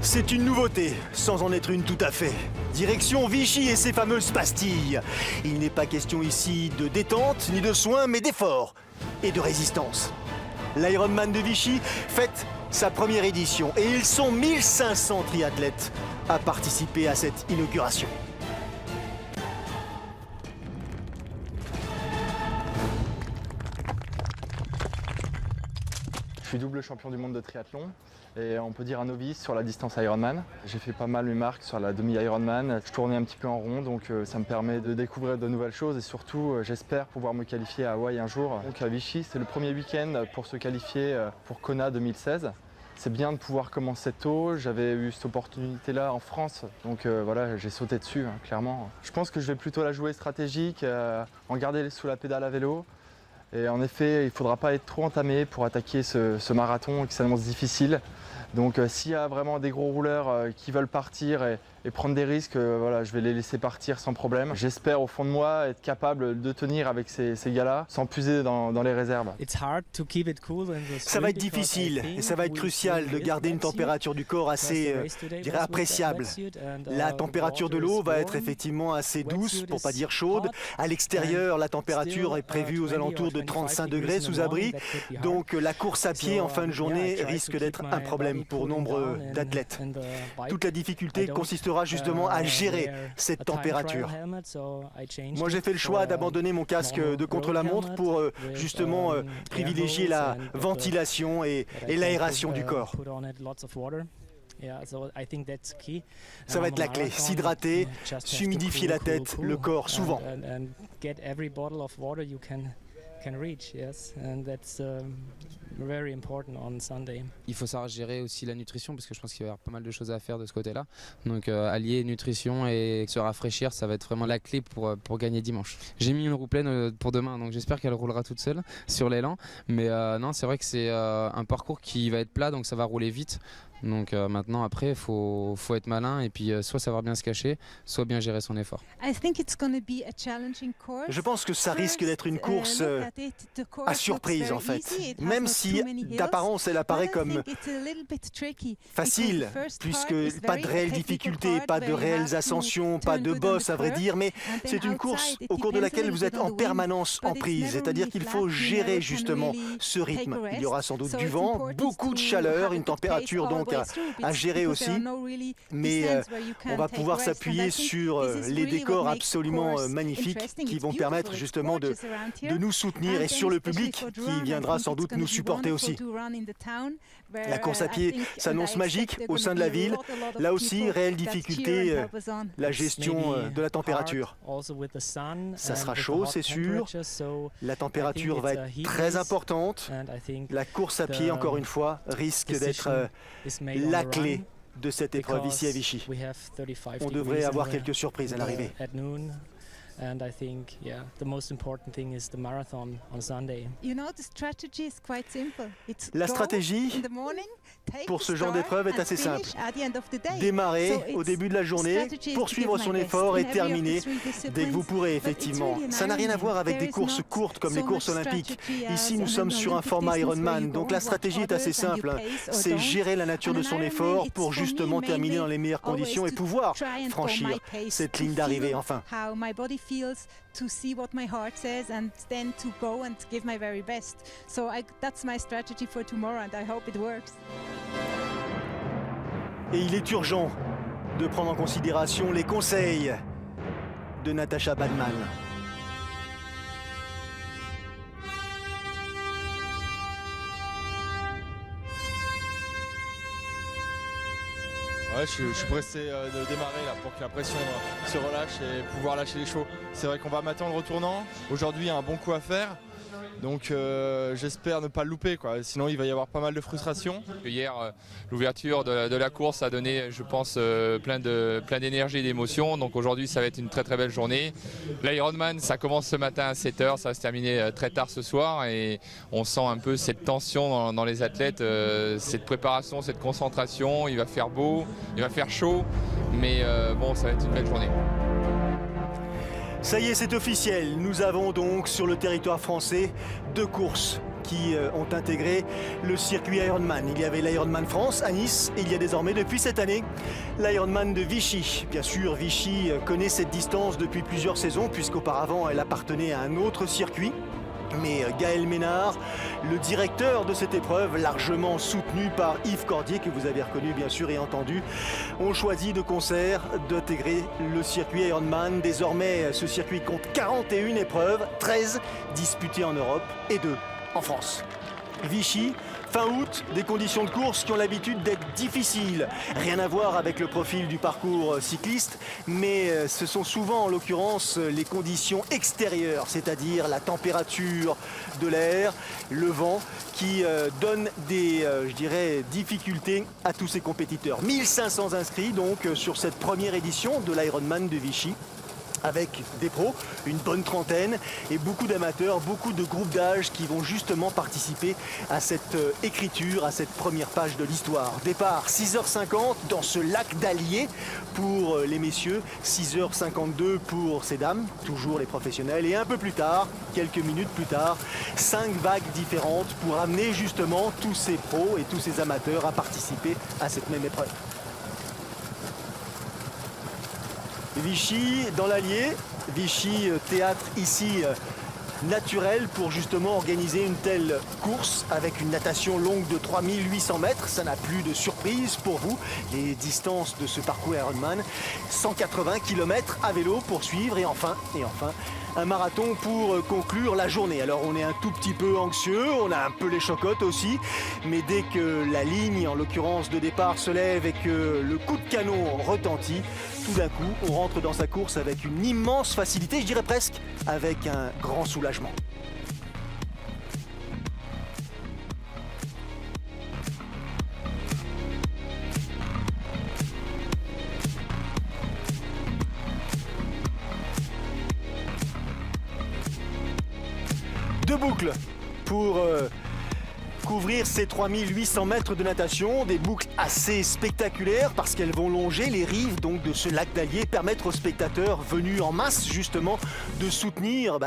C'est une nouveauté, sans en être une tout à fait. Direction Vichy et ses fameuses pastilles. Il n'est pas question ici de détente, ni de soins, mais d'effort et de résistance. L'Ironman de Vichy fête sa première édition et ils sont 1500 triathlètes à participer à cette inauguration. Je suis double champion du monde de triathlon et on peut dire un novice sur la distance Ironman. J'ai fait pas mal mes marques sur la demi-Ironman. Je tournais un petit peu en rond, donc ça me permet de découvrir de nouvelles choses et surtout j'espère pouvoir me qualifier à Hawaï un jour. Donc à Vichy, c'est le premier week-end pour se qualifier pour Kona 2016. C'est bien de pouvoir commencer tôt, j'avais eu cette opportunité-là en France, donc voilà, j'ai sauté dessus, hein, clairement. Je pense que je vais plutôt la jouer stratégique, en garder sous la pédale à vélo. Et en effet, il ne faudra pas être trop entamé pour attaquer ce marathon qui s'annonce difficile. Donc s'il y a vraiment des gros rouleurs qui veulent partir et prendre des risques, voilà, je vais les laisser partir sans problème. J'espère au fond de moi être capable de tenir avec ces gars-là sans puiser dans les réserves. Ça va être difficile et ça va être crucial de garder une température du corps assez appréciable. La température de l'eau va être effectivement assez douce, pour pas dire chaude. À l'extérieur, la température est prévue aux alentours de 35 degrés sous abri. Donc la course à pied en fin de journée risque d'être un problème pour nombre d'athlètes. Toute la difficulté consistera justement à gérer cette température. Moi j'ai fait le choix d'abandonner mon casque de contre-la-montre pour justement privilégier la ventilation et l'aération du corps. Ça va être la clé, s'hydrater, s'humidifier la tête, le corps souvent. Il faut savoir gérer aussi la nutrition parce que je pense qu'il va y avoir pas mal de choses à faire de ce côté-là. Donc allier nutrition et se rafraîchir, ça va être vraiment la clé pour gagner dimanche. J'ai mis une roue pleine pour demain, donc j'espère qu'elle roulera toute seule sur l'élan. Mais non, c'est vrai que c'est un parcours qui va être plat, donc ça va rouler vite. Donc maintenant, après, il faut être malin et puis soit savoir bien se cacher, soit bien gérer son effort. Je pense que ça risque d'être une course à surprise en fait. Même si d'apparence elle apparaît comme facile, puisque pas de réelles difficultés, pas de réelles ascensions, pas de boss à vrai dire, mais c'est une course au cours de laquelle vous êtes en permanence en prise, c'est-à-dire qu'il faut gérer justement ce rythme. Il y aura sans doute du vent, beaucoup de chaleur, une température donc à gérer aussi, mais on va pouvoir s'appuyer sur les décors absolument magnifiques qui vont permettre justement de nous soutenir et sur le public qui viendra sans doute nous supporter aussi. La course à pied s'annonce magique au sein de la ville. Là aussi, réelle difficulté, la gestion de la température. Ça sera chaud, c'est sûr. La température va être très importante. La course à pied, encore une fois, risque d'être la clé de cette épreuve ici à Vichy. On devrait avoir quelques surprises à l'arrivée. And I think, the most important thing is the marathon on Sunday. La stratégie pour ce genre d'épreuve est assez simple. Démarrer au début de la journée, poursuivre son effort et terminer dès que vous pourrez, effectivement. Ça n'a rien à voir avec des courses courtes comme les courses olympiques. Ici, nous sommes sur un format Ironman, donc la stratégie est assez simple. C'est gérer la nature de son effort pour justement terminer dans les meilleures conditions et pouvoir franchir cette ligne d'arrivée, enfin. To see what my heart says and then to go and give my very best. So that's my strategy for tomorrow and I hope it works. Et il est urgent de prendre en considération les conseils de Natasha Badman. Ouais, je suis pressé de démarrer là pour que la pression se relâche et pouvoir lâcher les chevaux. C'est vrai qu'on va m'attendre au tournant. Aujourd'hui, il y a un bon coup à faire. Donc j'espère ne pas le louper, quoi. Sinon il va y avoir pas mal de frustration. Hier, l'ouverture de la course a donné, je pense, plein d'énergie et d'émotion. Donc aujourd'hui, ça va être une très très belle journée. L'Ironman, ça commence ce matin à 7h, ça va se terminer très tard ce soir. Et on sent un peu cette tension dans les athlètes, cette préparation, cette concentration. Il va faire beau, il va faire chaud, mais bon, ça va être une belle journée. Ça y est, c'est officiel. Nous avons donc sur le territoire français 2 courses qui ont intégré le circuit Ironman. Il y avait l'Ironman France à Nice et il y a désormais depuis cette année l'Ironman de Vichy. Bien sûr, Vichy connaît cette distance depuis plusieurs saisons puisqu'auparavant elle appartenait à un autre circuit. Mais Gaël Ménard, le directeur de cette épreuve, largement soutenu par Yves Cordier, que vous avez reconnu bien sûr et entendu, ont choisi de concert d'intégrer le circuit Ironman. Désormais, ce circuit compte 41 épreuves, 13 disputées en Europe et 2 en France. Vichy, fin août, des conditions de course qui ont l'habitude d'être difficiles. Rien à voir avec le profil du parcours cycliste, mais ce sont souvent en l'occurrence les conditions extérieures, c'est-à-dire la température de l'air, le vent, qui donnent des, difficultés à tous ces compétiteurs. 1500 inscrits donc sur cette première édition de l'Ironman de Vichy, avec des pros, une bonne trentaine, et beaucoup d'amateurs, beaucoup de groupes d'âge qui vont justement participer à cette écriture, à cette première page de l'histoire. Départ 6h50 dans ce lac d'Allier pour les messieurs, 6h52 pour ces dames, toujours les professionnels, et un peu plus tard, quelques minutes plus tard, 5 vagues différentes pour amener justement tous ces pros et tous ces amateurs à participer à cette même épreuve. Vichy dans l'Allier, Vichy théâtre ici naturel pour justement organiser une telle course avec une natation longue de 3800 mètres. Ça n'a plus de surprise pour vous. Les distances de ce parcours Ironman, 180 km à vélo pour suivre et enfin, un marathon pour conclure la journée. Alors on est un tout petit peu anxieux, on a un peu les chocottes aussi, mais dès que la ligne, en l'occurrence de départ, se lève et que le coup de canon retentit, tout d'un coup, on rentre dans sa course avec une immense facilité, je dirais presque avec un grand soulagement. Deux boucles pour couvrir ces 3800 mètres de natation, des boucles assez spectaculaires parce qu'elles vont longer les rives donc de ce lac d'Allier, permettre aux spectateurs venus en masse justement de soutenir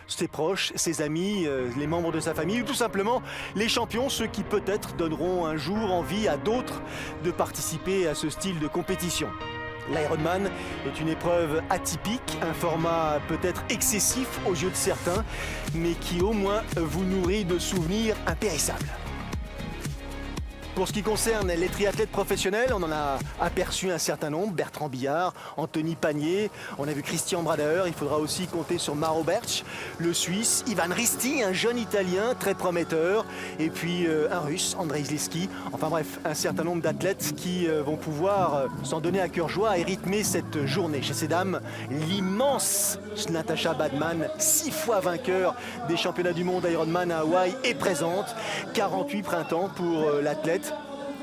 ses proches, ses amis, les membres de sa famille ou tout simplement les champions, ceux qui peut-être donneront un jour envie à d'autres de participer à ce style de compétition. L'Ironman est une épreuve atypique, un format peut-être excessif aux yeux de certains, mais qui au moins vous nourrit de souvenirs impérissables. Pour ce qui concerne les triathlètes professionnels, on en a aperçu un certain nombre. Bertrand Billard, Anthony Pagnier, on a vu Christian Brader, il faudra aussi compter sur Maro Berch, le Suisse, Ivan Risti, un jeune Italien très prometteur, et puis un Russe, Andrei Zleski. Enfin bref, un certain nombre d'athlètes qui vont pouvoir s'en donner à cœur joie et rythmer cette journée. Chez ces dames, l'immense Natasha Badman, 6 fois vainqueur des championnats du monde Ironman à Hawaï, est présente. 48 printemps pour l'athlète.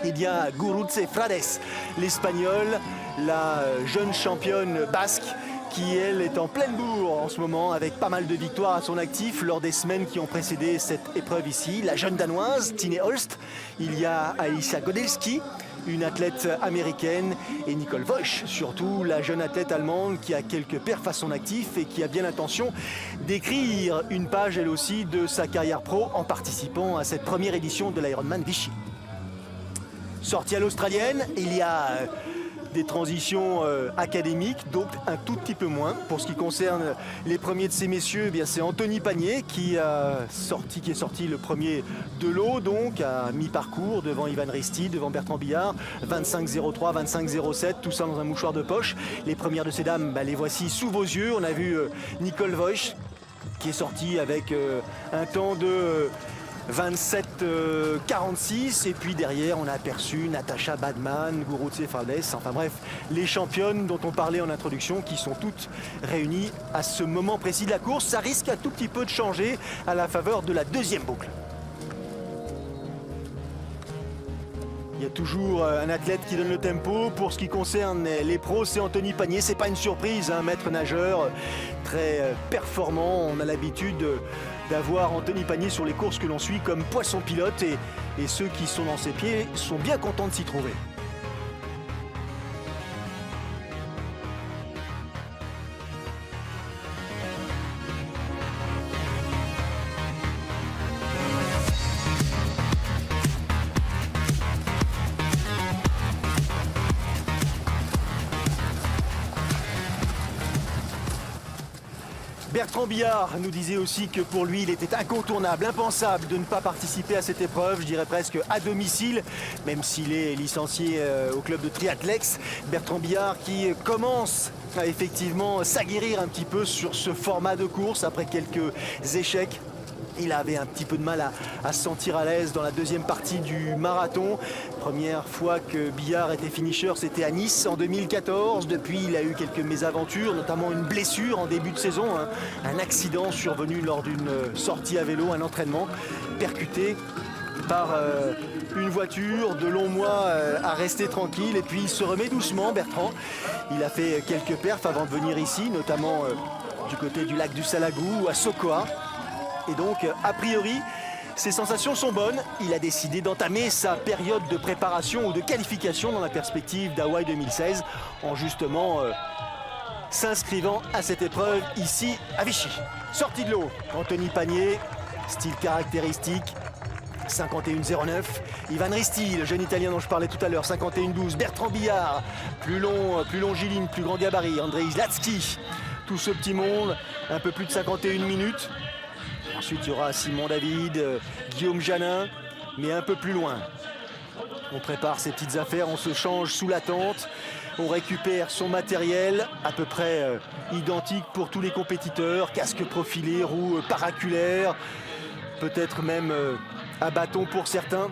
Il y a Gurutze Frades, l'Espagnole, la jeune championne basque qui, elle, est en pleine bourre en ce moment avec pas mal de victoires à son actif lors des semaines qui ont précédé cette épreuve ici. La jeune Danoise, Tine Holst. Il y a Alicia Godelski, une athlète américaine, et Nicole Voisch, surtout la jeune athlète allemande qui a quelques perfs à son actif et qui a bien l'intention d'écrire une page, elle aussi, de sa carrière pro en participant à cette première édition de l'Ironman Vichy. Sortie à l'australienne, il y a des transitions académiques, donc un tout petit peu moins. Pour ce qui concerne les premiers de ces messieurs, eh bien c'est Anthony Pagnier qui est sorti le premier de l'eau, donc à mi-parcours devant Ivan Risti, devant Bertrand Billard, 25-03, 25-07, tout ça dans un mouchoir de poche. Les premières de ces dames, les voici sous vos yeux. On a vu Nicole Voisch qui est sortie avec un temps de 27-46, et puis derrière on a aperçu Natasha Badman, Gurutze Frades, enfin bref, les championnes dont on parlait en introduction qui sont toutes réunies à ce moment précis de la course. Ça risque un tout petit peu de changer à la faveur de la deuxième boucle. Il y a toujours un athlète qui donne le tempo. Pour ce qui concerne les pros, c'est Anthony Pagnier. C'est pas une surprise, un maître nageur très performant. On a l'habitude d'avoir Anthony Pagnier sur les courses que l'on suit comme poisson pilote, et ceux qui sont dans ses pieds sont bien contents de s'y trouver. Bertrand Billard nous disait aussi que pour lui, il était incontournable, impensable de ne pas participer à cette épreuve, je dirais presque à domicile, même s'il est licencié au club de Triathlex. Bertrand Billard qui commence à effectivement s'aguerrir un petit peu sur ce format de course après quelques échecs. Il avait un petit peu de mal à se sentir à l'aise dans la deuxième partie du marathon. Première fois que Billard était finisher, c'était à Nice en 2014. Depuis, il a eu quelques mésaventures, notamment une blessure en début de saison. Un accident survenu lors d'une sortie à vélo, un entraînement, percuté par une voiture, de longs mois à rester tranquille. Et puis il se remet doucement, Bertrand. Il a fait quelques perfs avant de venir ici, notamment du côté du lac du Salagou, à Sokoa. Et donc, a priori, ses sensations sont bonnes. Il a décidé d'entamer sa période de préparation ou de qualification dans la perspective d'Hawaï 2016 en justement s'inscrivant à cette épreuve ici à Vichy. Sortie de l'eau, Anthony Pagnier, style caractéristique, 51,09. Ivan Risti, le jeune Italien dont je parlais tout à l'heure, 51,12. Bertrand Billard, plus longiligne, plus grand gabarit. Andrei Zlatski, tout ce petit monde, un peu plus de 51 minutes. Ensuite, il y aura Simon David, Guillaume Janin, mais un peu plus loin. On prépare ses petites affaires, on se change sous la tente, on récupère son matériel, à peu près identique pour tous les compétiteurs, casque profilé, roues paraculaires, peut-être même à bâton pour certains.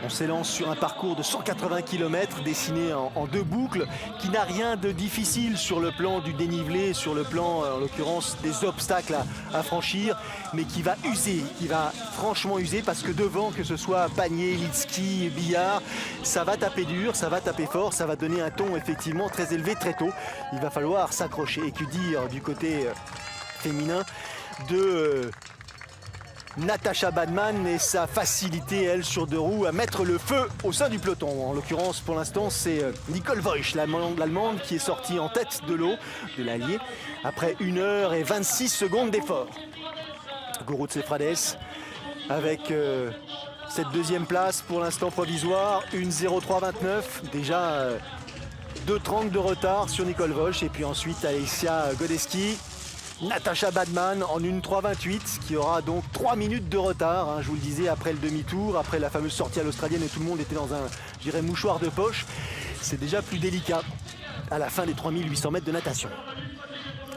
On s'élance sur un parcours de 180 km dessiné en deux boucles qui n'a rien de difficile sur le plan du dénivelé, sur le plan en l'occurrence des obstacles à franchir, mais qui va user, qui va franchement user parce que devant, que ce soit Pagnier, Litsky, Billard, ça va taper dur, ça va taper fort, ça va donner un ton effectivement très élevé très tôt. Il va falloir s'accrocher. Et que dire du côté féminin de Natasha Badmann et sa facilité, elle, sur deux roues, à mettre le feu au sein du peloton. En l'occurrence, pour l'instant, c'est Nicole Voisch, l'Allemande, qui est sortie en tête de l'eau, de l'Allier, après 1 heure et 26 secondes d'effort. Guru Tsefrades, avec cette deuxième place, pour l'instant provisoire, 1:03,29. Déjà 2:30 de retard sur Nicole Voisch. Et puis ensuite, Alessia Godeski. Natasha Badmann en 1:03,28, qui aura donc 3 minutes de retard, je vous le disais, après le demi-tour, après la fameuse sortie à l'australienne et tout le monde était dans un, je dirais, mouchoir de poche. C'est déjà plus délicat à la fin des 3800 mètres de natation.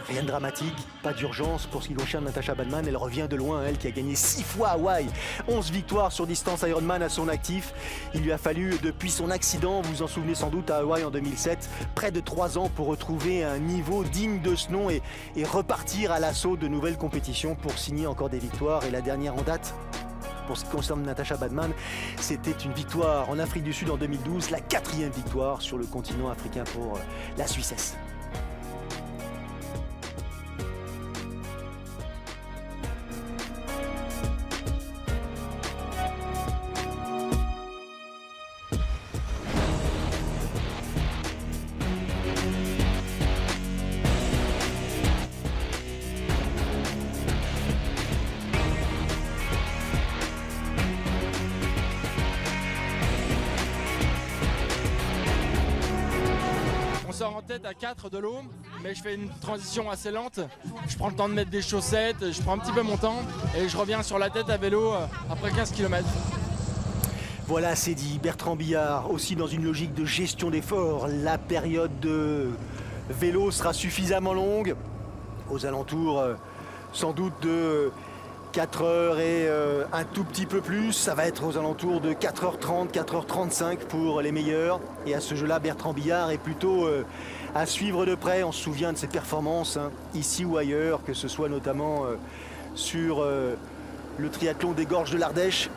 Rien de dramatique, pas d'urgence pour ce qui concerne Natasha Badmann. Elle revient de loin, elle qui a gagné 6 fois à Hawaï, 11 victoires sur distance Ironman à son actif. Il lui a fallu, depuis son accident, vous vous en souvenez sans doute, à Hawaï en 2007, près de 3 ans pour retrouver un niveau digne de ce nom et repartir à l'assaut de nouvelles compétitions pour signer encore des victoires. Et la dernière en date, pour ce qui concerne Natasha Badmann, c'était une victoire en Afrique du Sud en 2012, la 4e victoire sur le continent africain pour la Suissesse. En tête à 4 de l'eau, mais je fais une transition assez lente. Je prends le temps de mettre des chaussettes, je prends un petit peu mon temps et je reviens sur la tête à vélo après 15 km. Voilà, c'est dit. Bertrand Billard, aussi dans une logique de gestion d'effort. La période de vélo sera suffisamment longue, aux alentours sans doute de 4 heures et un tout petit peu plus. Ça va être aux alentours de 4h30, 4h35 pour les meilleurs. Et à ce jeu-là, Bertrand Billard est plutôt à suivre de près. On se souvient de ses performances, ici ou ailleurs, que ce soit notamment sur le triathlon des Gorges de l'Ardèche,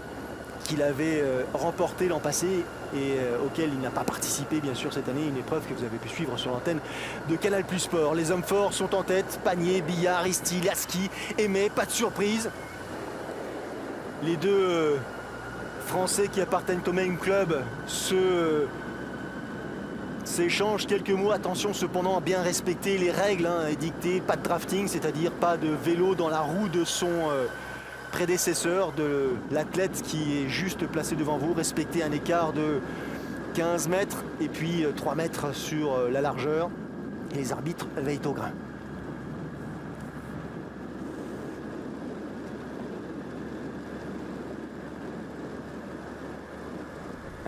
qu'il avait remporté l'an passé et auquel il n'a pas participé bien sûr cette année, une épreuve que vous avez pu suivre sur l'antenne de Canal+ Sport. Les hommes forts sont en tête, Pagnier, Billard, Risti, Lasky, Aimé, pas de surprise. Les deux Français qui appartiennent au même club s'échangent quelques mots. Attention cependant à bien respecter les règles édictées, pas de drafting, c'est-à-dire pas de vélo dans la roue de son prédécesseur, de l'athlète qui est juste placé devant vous. Respectez un écart de 15 mètres et puis 3 mètres sur la largeur. Et les arbitres veillent au grain.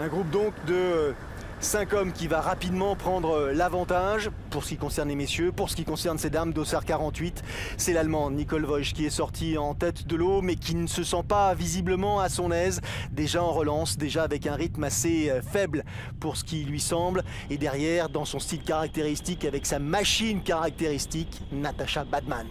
Un groupe donc de 5 hommes qui va rapidement prendre l'avantage pour ce qui concerne les messieurs. Pour ce qui concerne ces dames, dossard 48, c'est l'Allemand Nicole Voisch qui est sortie en tête de l'eau mais qui ne se sent pas visiblement à son aise. Déjà en relance, déjà avec un rythme assez faible pour ce qui lui semble. Et derrière, dans son style caractéristique, avec sa machine caractéristique, Natascha Badmann.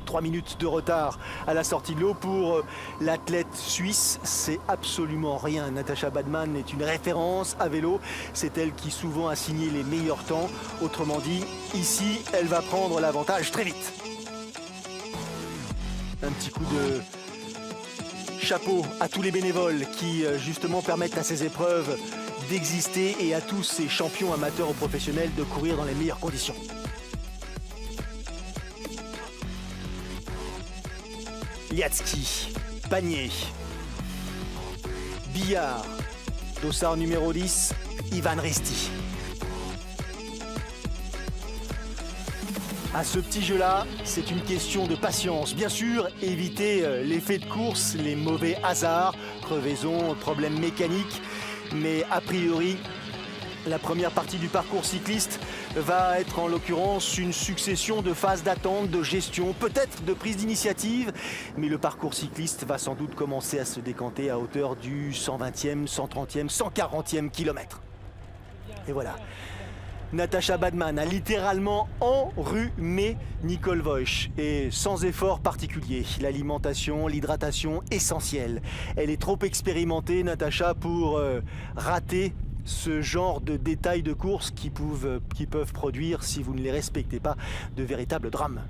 3 minutes de retard à la sortie de l'eau pour l'athlète suisse, c'est absolument rien. Natascha Badmann est une référence à vélo, c'est elle qui souvent a signé les meilleurs temps. Autrement dit, ici, elle va prendre l'avantage très vite. Un petit coup de chapeau à tous les bénévoles qui justement permettent à ces épreuves d'exister et à tous ces champions amateurs ou professionnels de courir dans les meilleures conditions. Liatzky, Panier, Billard, dossard numéro 10, Ivan Risti. À ce petit jeu-là, c'est une question de patience. Bien sûr, éviter l'effet de course, les mauvais hasards, crevaisons, problèmes mécaniques. Mais a priori, la première partie du parcours cycliste va être en l'occurrence une succession de phases d'attente, de gestion, peut-être de prise d'initiative. Mais le parcours cycliste va sans doute commencer à se décanter à hauteur du 120e, 130e, 140e kilomètre. Et voilà. Natascha Badmann a littéralement enrhumé Nicole Voisch et sans effort particulier. L'alimentation, l'hydratation essentielle. Elle est trop expérimentée, Natascha, pour rater ce genre de détails de course qui peuvent produire, si vous ne les respectez pas, de véritables drames.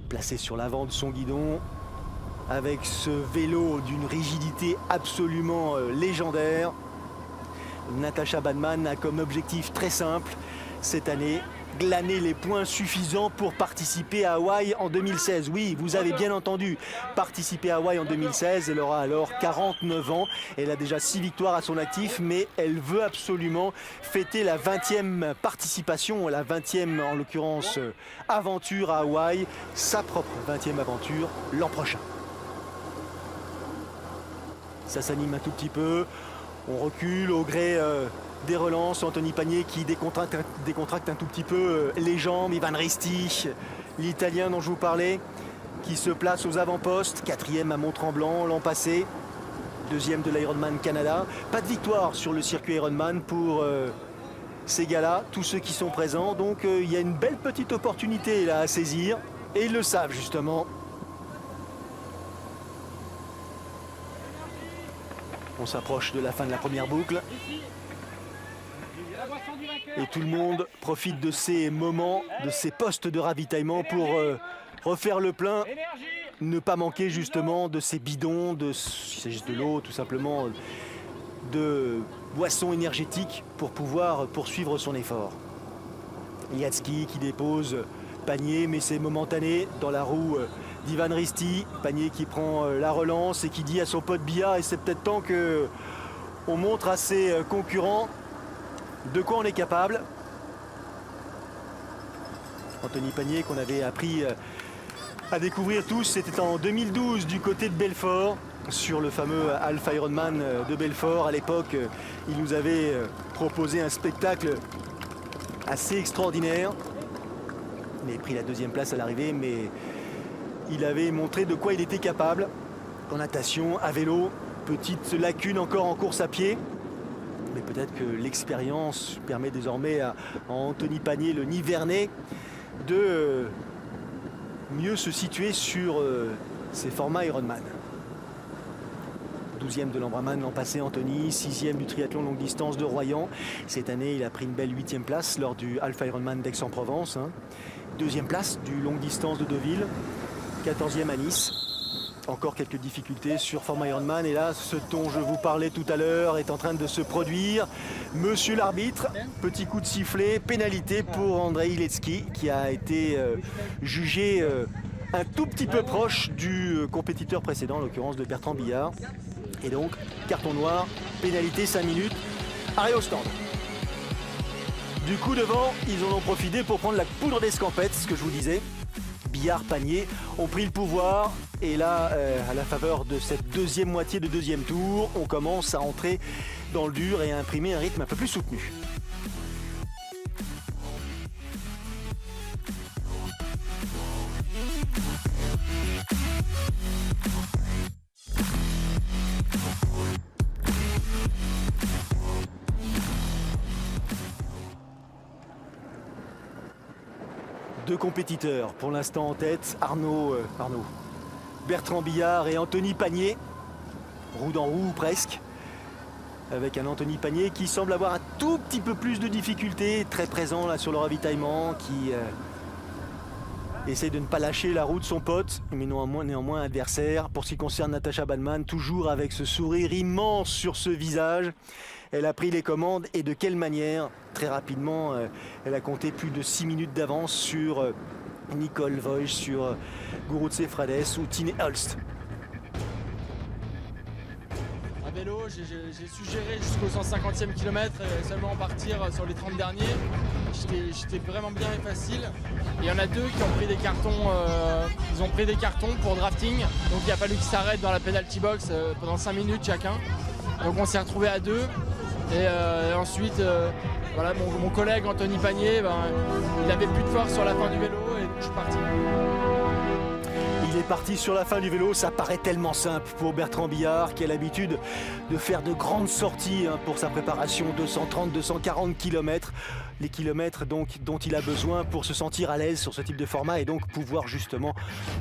Placée sur l'avant de son guidon, avec ce vélo d'une rigidité absolument légendaire, Natascha Badmann a comme objectif très simple, cette année, glaner les points suffisants pour participer à Hawaï en 2016. Oui, vous avez bien entendu, participer à Hawaï en 2016, elle aura alors 49 ans. Elle a déjà 6 victoires à son actif, mais elle veut absolument fêter la 20e participation, la 20e en l'occurrence aventure à Hawaï, sa propre 20e aventure l'an prochain. Ça s'anime un tout petit peu, on recule au gré des relances. Anthony Panier qui décontracte un tout petit peu les jambes. Ivan Risti, l'Italien dont je vous parlais, qui se place aux avant-postes, 4e à Mont-Tremblant l'an passé, 2e de l'Ironman Canada. Pas de victoire sur le circuit Ironman pour ces gars-là, tous ceux qui sont présents. Donc il y a une belle petite opportunité là à saisir et ils le savent justement. On s'approche de la fin de la première boucle. Et tout le monde profite de ces moments, de ces postes de ravitaillement pour refaire le plein. Ne pas manquer justement de ces bidons, si c'est juste de l'eau tout simplement, de boissons énergétiques pour pouvoir poursuivre son effort. Liatzky qui dépose Panier, mais c'est momentané dans la roue d'Ivan Risti. Panier qui prend la relance et qui dit à son pote Bia, et c'est peut-être temps qu'on montre à ses concurrents de quoi on est capable. Anthony Panier qu'on avait appris à découvrir tous, c'était en 2012 du côté de Belfort, sur le fameux Alpha Ironman de Belfort. À l'époque, il nous avait proposé un spectacle assez extraordinaire. Il avait pris la 2e place à l'arrivée, mais il avait montré de quoi il était capable en natation, à vélo. Petite lacune encore en course à pied. Mais peut-être que l'expérience permet désormais à Anthony Panier, le Nivernais, de mieux se situer sur ces formats Ironman. 12e de l'Ambraman l'an passé, Anthony, 6e du triathlon longue distance de Royan. Cette année, il a pris une belle 8e place lors du Alpha Ironman d'Aix-en-Provence. 2e place du longue distance de Deauville, 14e à Nice. Encore quelques difficultés sur format Ironman. Et là, ce dont je vous parlais tout à l'heure est en train de se produire. Monsieur l'arbitre, petit coup de sifflet, pénalité pour Andrei Liatzky qui a été jugé un tout petit peu proche du compétiteur précédent, en l'occurrence de Bertrand Billard. Et donc, carton noir, pénalité 5 minutes, arrêt au stand. Du coup devant, ils en ont profité pour prendre la poudre d'escampette, ce que je vous disais. Billard-Panier ont pris le pouvoir. Et là, à la faveur de cette deuxième moitié de deuxième tour, on commence à entrer dans le dur et à imprimer un rythme un peu plus soutenu. Deux compétiteurs pour l'instant en tête, Bertrand Billard et Anthony Panier, roue dans roue presque, avec un Anthony Panier qui semble avoir un tout petit peu plus de difficultés, très présent là sur le ravitaillement, qui essaye de ne pas lâcher la roue de son pote, mais néanmoins adversaire. Pour ce qui concerne Natasha Badman, toujours avec ce sourire immense sur ce visage. Elle a pris les commandes et de quelle manière? Très rapidement, elle a compté plus de 6 minutes d'avance sur Nicole Voigt, sur Gurutse Frades ou Tine Holst. À vélo, j'ai suggéré jusqu'au 150e kilomètre et seulement partir sur les 30 derniers. J'étais vraiment bien et facile. Et il y en a deux qui ont pris des cartons, ils ont pris des cartons pour drafting. Donc il a fallu qu'ils s'arrêtent dans la penalty box pendant 5 minutes chacun. Donc on s'est retrouvés à deux. Et ensuite, voilà, mon collègue Anthony Panier, il avait plus de force sur la fin du vélo et je suis parti. Il est parti sur la fin du vélo, ça paraît tellement simple pour Bertrand Billard qui a l'habitude de faire de grandes sorties pour sa préparation, 230-240 km. Les kilomètres donc, dont il a besoin pour se sentir à l'aise sur ce type de format et donc pouvoir justement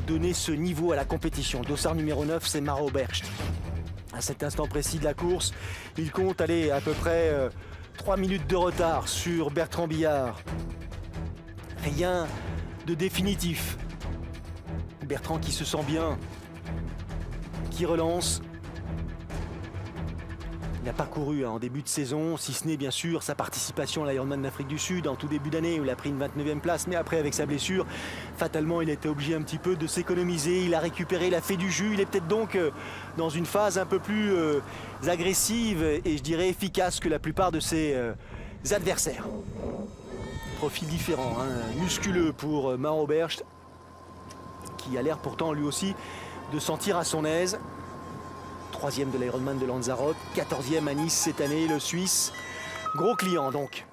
donner ce niveau à la compétition. Dossard numéro 9, c'est Maro Bercht. À cet instant précis de la course, il compte aller à peu près 3 minutes de retard sur Bertrand Billard. Rien de définitif. Bertrand qui se sent bien, qui relance. Il n'a pas couru en début de saison, si ce n'est bien sûr sa participation à l'Ironman d'Afrique du Sud en tout début d'année où il a pris une 29e place, mais après avec sa blessure, fatalement il a été obligé un petit peu de s'économiser, il a récupéré, il a fait du jus, il est peut-être donc dans une phase un peu plus agressive et je dirais efficace que la plupart de ses adversaires. Profil différent, musculeux pour Maro Bercht, qui a l'air pourtant lui aussi de sentir à son aise. 3e de l'Ironman de Lanzarote, 14e à Nice cette année, le Suisse. Gros client donc.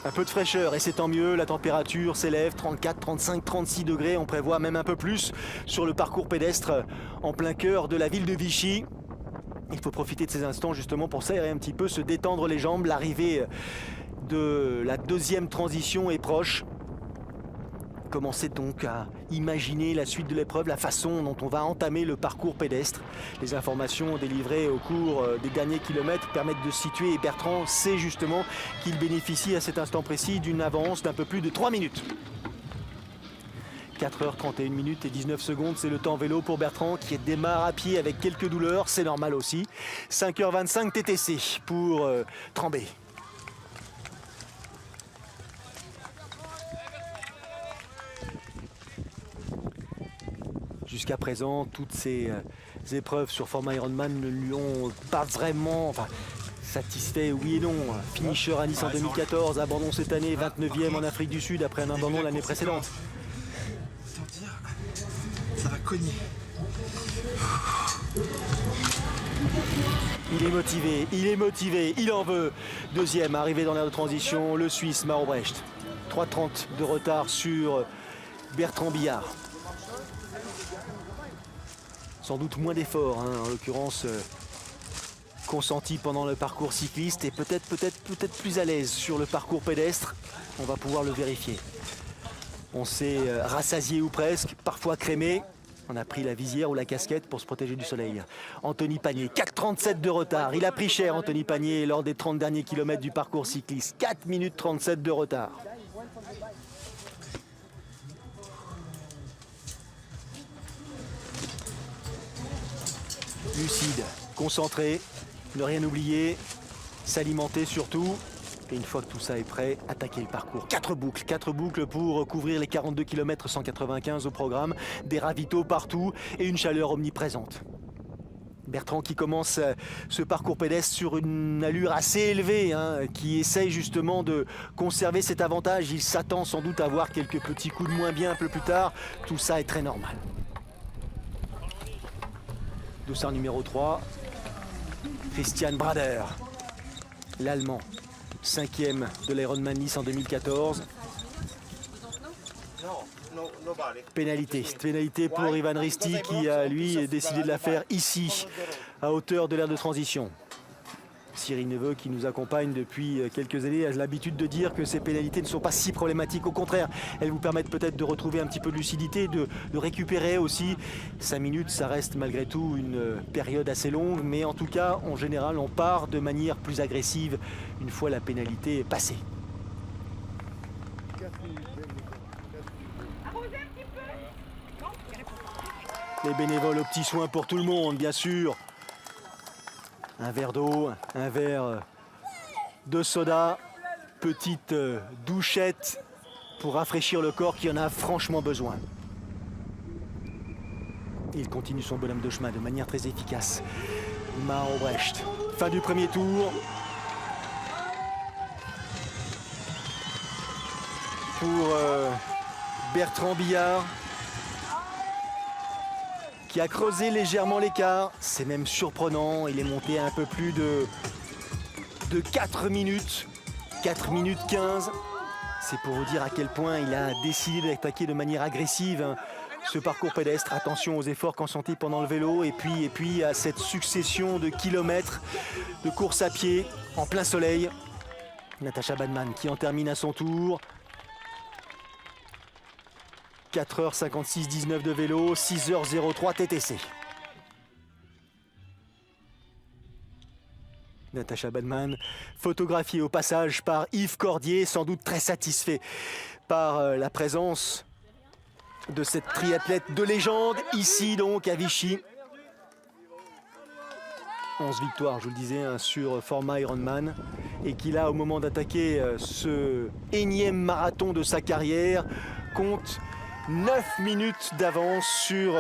Un peu de fraîcheur et c'est tant mieux, la température s'élève, 34, 35, 36 degrés, on prévoit même un peu plus sur le parcours pédestre en plein cœur de la ville de Vichy. Il faut profiter de ces instants justement pour s'aérer un petit peu, se détendre les jambes. L'arrivée de la deuxième transition est proche. Commencez donc à imaginer la suite de l'épreuve, la façon dont on va entamer le parcours pédestre. Les informations délivrées au cours des derniers kilomètres permettent de se situer et Bertrand sait justement qu'il bénéficie à cet instant précis d'une avance d'un peu plus de 3 minutes. 4h31 minutes et 19 secondes, c'est le temps vélo pour Bertrand qui démarre à pied avec quelques douleurs, c'est normal aussi. 5h25 TTC pour Trembay. Jusqu'à présent, toutes ces épreuves sur format Ironman ne lui ont pas vraiment satisfait, oui et non. Finisher à Nice en 2014, abandon cette année, 29e en Afrique du Sud après un abandon l'année précédente. Sans dire, ça va cogner. Il est motivé, il en veut. Deuxième, arrivé dans l'aire de transition, le Suisse Maro Bercht. 3,30 de retard sur Bertrand Billard. Sans doute moins d'efforts, en l'occurrence consenti pendant le parcours cycliste et peut-être plus à l'aise sur le parcours pédestre. On va pouvoir le vérifier. On s'est rassasié ou presque, parfois crémé. On a pris la visière ou la casquette pour se protéger du soleil. Anthony Panier, 4,37 de retard. Il a pris cher, Anthony Panier, lors des 30 derniers kilomètres du parcours cycliste. 4 minutes 37 de retard. Lucide, concentré, ne rien oublier, s'alimenter surtout. Et une fois que tout ça est prêt, attaquer le parcours. 4 boucles pour couvrir les 42 km 195 au programme. Des ravitaux partout et une chaleur omniprésente. Bertrand qui commence ce parcours pédestre sur une allure assez élevée, qui essaye justement de conserver cet avantage. Il s'attend sans doute à voir quelques petits coups de moins bien un peu plus tard. Tout ça est très normal. Dossard numéro 3, Christian Brader, l'Allemand, 5e de l'Ironman Nice en 2014. Pénalité pour Ivan Risti qui a lui décidé de la faire ici, à hauteur de l'aire de transition. Cyril Neveu qui nous accompagne depuis quelques années a l'habitude de dire que ces pénalités ne sont pas si problématiques. Au contraire, elles vous permettent peut-être de retrouver un petit peu de lucidité, de récupérer aussi. 5 minutes, ça reste malgré tout une période assez longue, mais en tout cas, en général, on part de manière plus agressive une fois la pénalité passée. Les bénévoles aux petits soins pour tout le monde, bien sûr. Un verre d'eau, un verre de soda, petite douchette pour rafraîchir le corps qui en a franchement besoin. Il continue son bonhomme de chemin de manière très efficace. Maro Brecht, fin du premier tour. Pour Bertrand Billard, qui a creusé légèrement l'écart. C'est même surprenant, il est monté à un peu plus de 4 minutes. 4 minutes 15. C'est pour vous dire à quel point il a décidé d'attaquer de manière agressive ce parcours pédestre. Attention aux efforts consentis pendant le vélo et puis à cette succession de kilomètres de course à pied en plein soleil. Natacha Badman qui en termine à son tour. 4h56 19 de vélo, 6h03 TTC. Natacha Badman, photographiée au passage par Yves Cordier, sans doute très satisfait par la présence de cette triathlète de légende, ici donc à Vichy. 11 victoires, je vous le disais, sur format Ironman, et qu'il a, au moment d'attaquer ce énième marathon de sa carrière, compte 9 minutes d'avance sur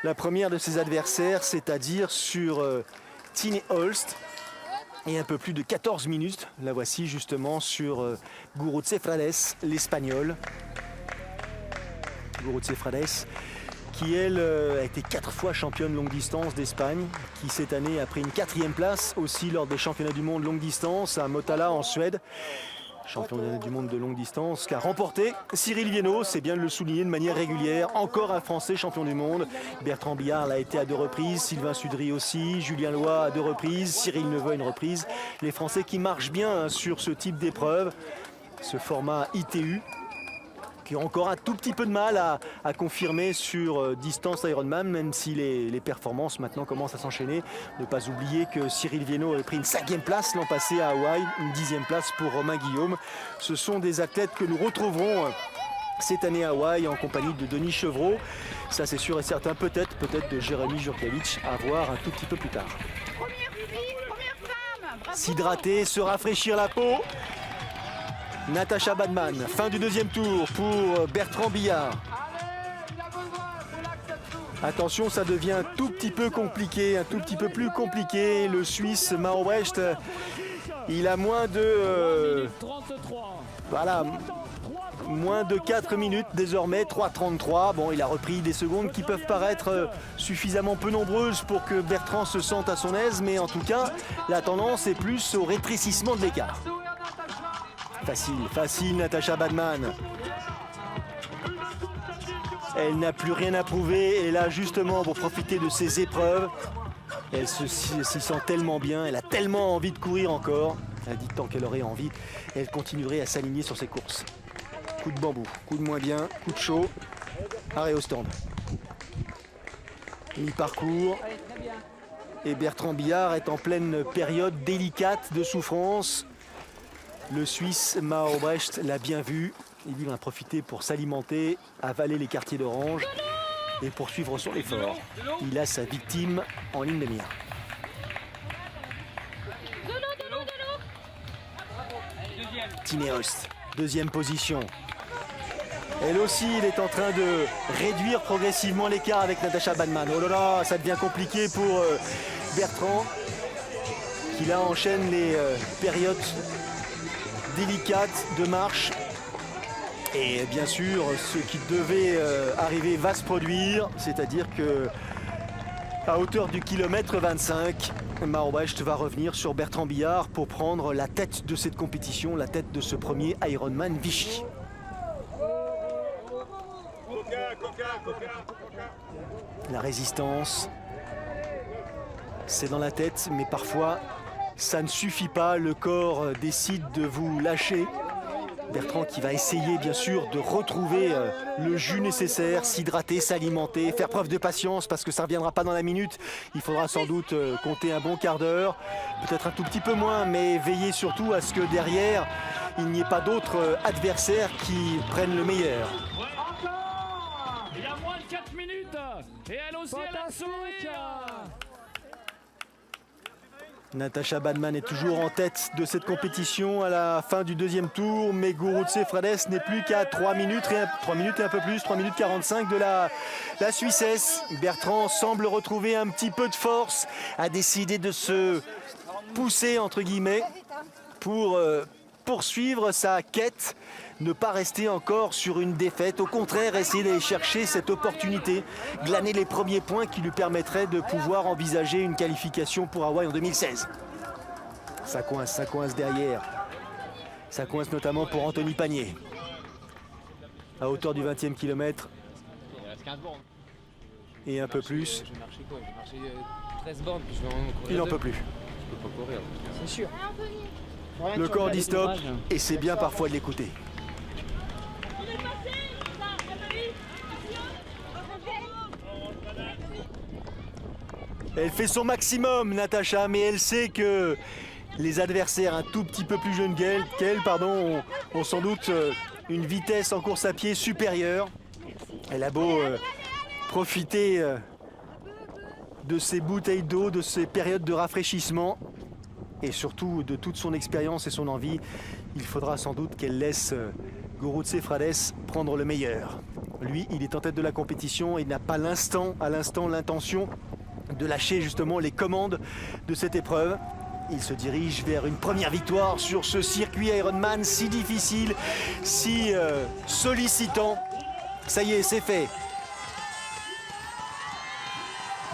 la première de ses adversaires, c'est-à-dire sur Tine Holst, et un peu plus de 14 minutes, la voici justement sur Gurutze Frades, l'Espagnol. Gurutze Frades, qui elle a été 4 fois championne longue distance d'Espagne, qui cette année a pris une 4e place aussi lors des championnats du monde longue distance à Motala en Suède. Championnat du monde de longue distance qu'a remporté Cyril Viennot, c'est bien de le souligner de manière régulière. Encore un Français champion du monde. Bertrand Billard l'a été à 2 reprises, Sylvain Sudry aussi, Julien Loy à 2 reprises, Cyril Neveu à 1 reprise. Les Français qui marchent bien sur ce type d'épreuve, ce format ITU, qui ont encore un tout petit peu de mal à confirmer sur distance Ironman, même si les performances maintenant commencent à s'enchaîner. Ne pas oublier que Cyril Viennot avait pris une 5e place l'an passé à Hawaï, une 10e place pour Romain Guillaume. Ce sont des athlètes que nous retrouverons cette année à Hawaï en compagnie de Denis Chevreau. Ça c'est sûr et certain, peut-être de Jérémy Jurkiewicz, à voir un tout petit peu plus tard. S'hydrater, se rafraîchir la peau. Natacha Badman, fin du 2e tour pour Bertrand Billard. Attention, ça devient un tout petit peu compliqué, un tout petit peu plus compliqué. Le Suisse Maro Brecht, il a moins de... voilà, moins de 4 minutes désormais, 3,33. Bon, il a repris des secondes qui peuvent paraître suffisamment peu nombreuses pour que Bertrand se sente à son aise, mais en tout cas, la tendance est plus au rétrécissement de l'écart. Facile, Natacha Badman. Elle n'a plus rien à prouver et là justement pour profiter de ces épreuves, elle s'y sent tellement bien, elle a tellement envie de courir encore. Elle dit tant qu'elle aurait envie, elle continuerait à s'aligner sur ses courses. Coup de bambou, coup de moins bien, coup de chaud, arrêt au stand. Mi-parcours et Bertrand Billard est en pleine période délicate de souffrance. Le Suisse Maro Brecht l'a bien vu, il va en profiter pour s'alimenter, avaler les quartiers d'orange et poursuivre son effort. Il a sa victime en ligne de mire. Tine Holst, 2e position. Elle aussi, elle est en train de réduire progressivement l'écart avec Natascha Badmann. Oh là là, ça devient compliqué pour Bertrand, qui là enchaîne les périodes délicates de marche. Et bien sûr, ce qui devait arriver va se produire, c'est-à-dire que à hauteur du kilomètre 25, Maro Brecht va revenir sur Bertrand Billard pour prendre la tête de cette compétition, la tête de ce premier Ironman Vichy. La résistance, c'est dans la tête, mais parfois ça ne suffit pas, le corps décide de vous lâcher. Bertrand qui va essayer bien sûr de retrouver le jus nécessaire, s'hydrater, s'alimenter, faire preuve de patience parce que ça ne reviendra pas dans la minute. Il faudra sans doute compter un bon quart d'heure, peut-être un tout petit peu moins, mais veiller surtout à ce que derrière, il n'y ait pas d'autres adversaires qui prennent le meilleur. Il y a moins de 4 minutes et elle aussi elle a sourire. Natascha Badmann est toujours en tête de cette compétition à la fin du deuxième tour, mais Gurutse Frades n'est plus qu'à 3 minutes et un peu plus, 3 minutes 45 de la Suissesse. Bertrand semble retrouver un petit peu de force, a décidé de se pousser entre guillemets pour poursuivre sa quête, ne pas rester encore sur une défaite, au contraire essayer d'aller chercher cette opportunité, glaner les premiers points qui lui permettraient de pouvoir envisager une qualification pour Hawaï en 2016. Ça coince derrière. Ça coince notamment pour Anthony Pagnier. À hauteur du 20e kilomètre. Et un peu plus. Je vais marcher quoi? Je vais marcher 13 bornes, puis je vais en courir. Il n'en 2. peut plus. Je peux pas courir. C'est sûr. Le corps dit stop et c'est bien parfois de l'écouter. Elle fait son maximum, Natascha, mais elle sait que les adversaires un tout petit peu plus jeunes qu'elle ont sans doute une vitesse en course à pied supérieure. Elle a beau profiter de ses bouteilles d'eau, de ses périodes de rafraîchissement et surtout de toute son expérience et son envie, il faudra sans doute qu'elle laisse Gurutse Frades prendre le meilleur. Lui, il est en tête de la compétition et n'a pas à l'instant l'intention de lâcher justement les commandes de cette épreuve. Il se dirige vers une première victoire sur ce circuit Ironman si difficile, si sollicitant. Ça y est, c'est fait.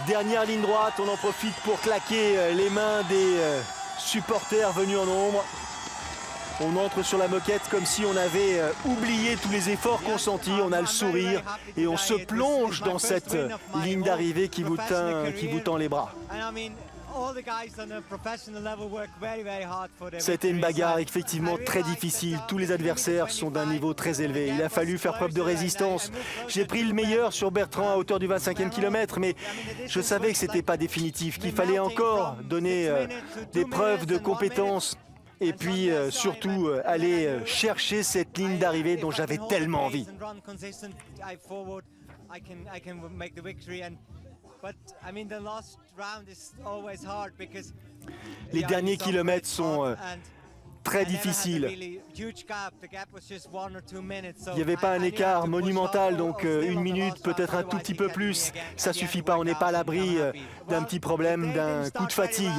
Dernière ligne droite, on en profite pour claquer les mains des supporters venus en nombre. On entre sur la moquette comme si on avait oublié tous les efforts consentis. On a le sourire et on se plonge dans cette ligne d'arrivée qui vous tend les bras. C'était une bagarre effectivement très difficile. Tous les adversaires sont d'un niveau très élevé. Il a fallu faire preuve de résistance. J'ai pris le meilleur sur Bertrand à hauteur du 25e kilomètre, mais je savais que ce n'était pas définitif, qu'il fallait encore donner des preuves de compétence. Et puis surtout aller chercher cette ligne d'arrivée dont j'avais tellement envie. Les derniers kilomètres sont très difficiles. Il n'y avait pas un écart monumental, donc 1 minute, peut-être un tout petit peu plus. Ça suffit pas, on n'est pas à l'abri d'un petit problème, d'un coup de fatigue.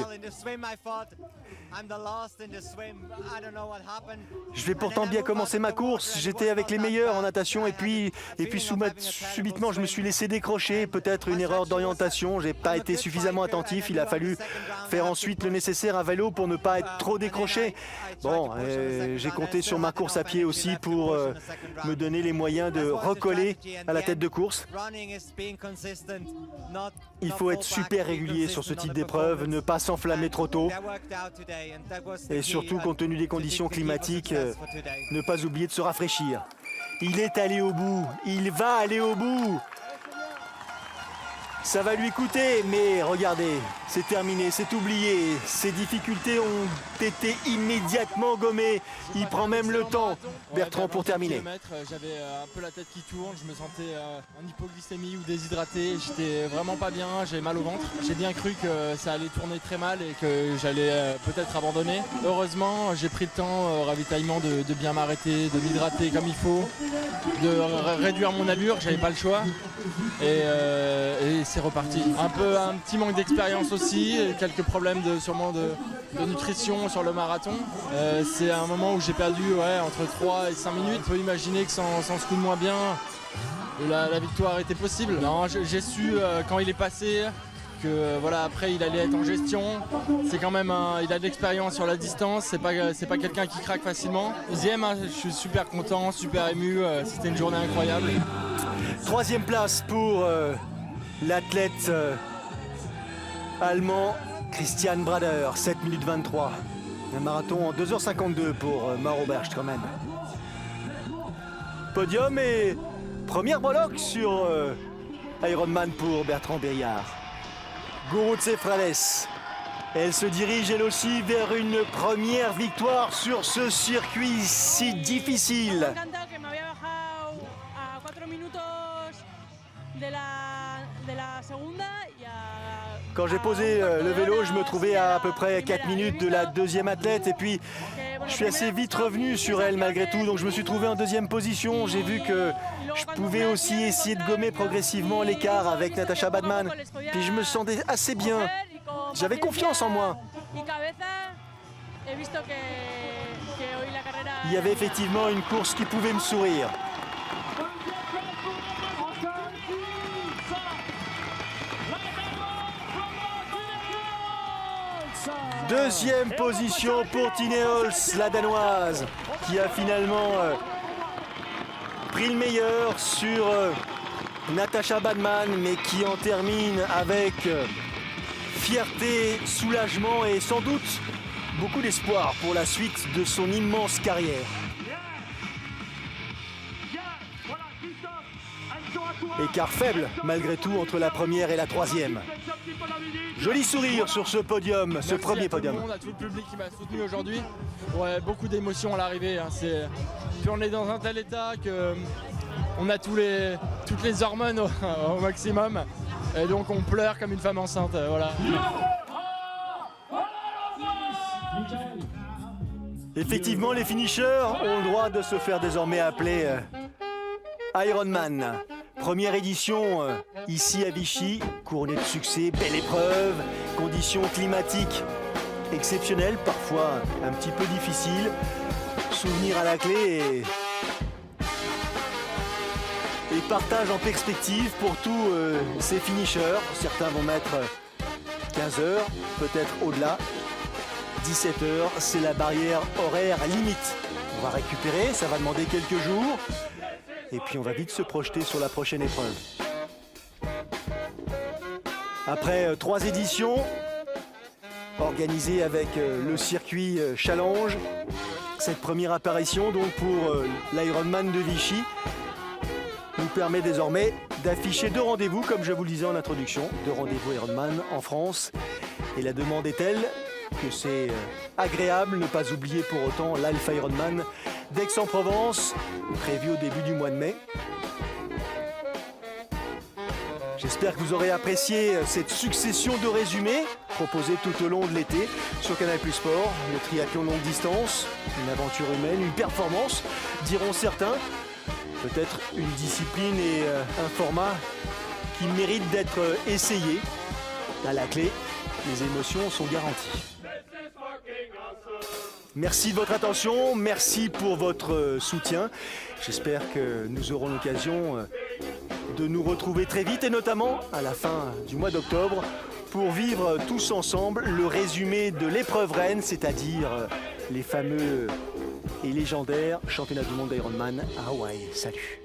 Je vais pourtant bien commencer ma course. J'étais avec les meilleurs en natation et puis subitement je me suis laissé décrocher. Peut-être une erreur d'orientation. J'ai pas été suffisamment attentif. Il a fallu faire ensuite le nécessaire à vélo pour ne pas être trop décroché. Bon, j'ai compté sur ma course à pied aussi pour me donner les moyens de recoller à la tête de course. Il faut être super régulier sur ce type d'épreuve, ne pas s'enflammer trop tôt. Et surtout, compte tenu des conditions climatiques, ne pas oublier de se rafraîchir. Il est allé au bout, il va aller au bout. Ça va lui coûter, mais regardez, c'est terminé, c'est oublié. Ses difficultés ont été immédiatement gommées. Il prend même le temps, Bertrand, pour terminer. J'avais un peu la tête qui tourne, je me sentais en hypoglycémie ou déshydraté. J'étais vraiment pas bien, j'avais mal au ventre. J'ai bien cru que ça allait tourner très mal et que j'allais peut-être abandonner. Heureusement, j'ai pris le temps au ravitaillement de bien m'arrêter, de m'hydrater comme il faut, de réduire mon allure, j'avais pas le choix. Et c'est reparti. Un petit manque d'expérience aussi, quelques problèmes sûrement de nutrition sur le marathon. C'est un moment où j'ai perdu entre 3 et 5 minutes. On peut imaginer que sans ce coup de moins bien, la victoire était possible. Non, j'ai su quand il est passé que voilà, après il allait être en gestion. C'est quand même il a de l'expérience sur la distance, c'est pas quelqu'un qui craque facilement. Deuxième, je suis super content, super ému, c'était une journée incroyable. Troisième place pour l'athlète allemand Christian Brader, 7 minutes 23. Un marathon en 2h52 pour Mauro Bergström. Podium et première breloque sur Ironman pour Bertrand Béliard. Gurutze Frades, elle se dirige elle aussi vers une première victoire sur ce circuit si difficile. Quand j'ai posé le vélo, je me trouvais à peu près 4 minutes de la deuxième athlète et puis je suis assez vite revenu sur elle malgré tout, donc je me suis trouvé en deuxième position. J'ai vu que je pouvais aussi essayer de gommer progressivement l'écart avec Natasha Badman. Puis je me sentais assez bien, j'avais confiance en moi. Il y avait effectivement une course qui pouvait me sourire. Deuxième position pour Tine Holst, la danoise, qui a finalement pris le meilleur sur Natasha Badman, mais qui en termine avec fierté, soulagement et sans doute beaucoup d'espoir pour la suite de son immense carrière. Écart faible malgré tout entre la première et la troisième. Joli sourire sur ce podium, ce premier podium. Merci à tout le public qui m'a soutenu aujourd'hui. Ouais, beaucoup d'émotions à l'arrivée. Puis on est dans un tel état que on a toutes les hormones au maximum. Et donc on pleure comme une femme enceinte. Voilà. Effectivement, les finishers ont le droit de se faire désormais appeler Ironman. Première édition ici à Vichy, couronnée de succès, belle épreuve, conditions climatiques exceptionnelles, parfois un petit peu difficiles, souvenirs à la clé et partage en perspective pour tous ces finishers. Certains vont mettre 15 heures, peut-être au-delà. 17 heures, c'est la barrière horaire limite. On va récupérer, ça va demander quelques jours. Et puis on va vite se projeter sur la prochaine épreuve. Après 3 éditions, organisées avec le circuit Challenge, cette première apparition donc pour l'Ironman de Vichy nous permet désormais d'afficher 2 rendez-vous, comme je vous le disais en introduction, 2 rendez-vous Ironman en France. Et la demande est telle que c'est agréable ne pas oublier pour autant l'Alpha Ironman d'Aix-en-Provence, prévu au début du mois de mai. J'espère que vous aurez apprécié cette succession de résumés proposés tout au long de l'été sur Canal+ Sport. Le triathlon longue distance, une aventure humaine, une performance, diront certains. Peut-être une discipline et un format qui méritent d'être essayés. À la clé, les émotions sont garanties. Merci de votre attention, merci pour votre soutien. J'espère que nous aurons l'occasion de nous retrouver très vite et notamment à la fin du mois d'octobre pour vivre tous ensemble le résumé de l'épreuve reine, c'est-à-dire les fameux et légendaires championnats du monde d'Ironman à Hawaï. Salut!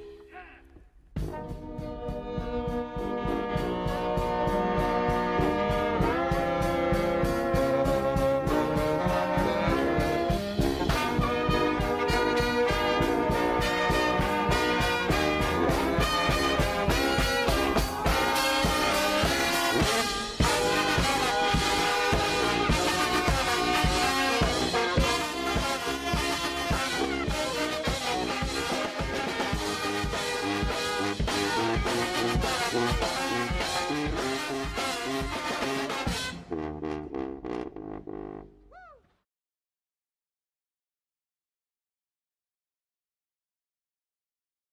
Bye.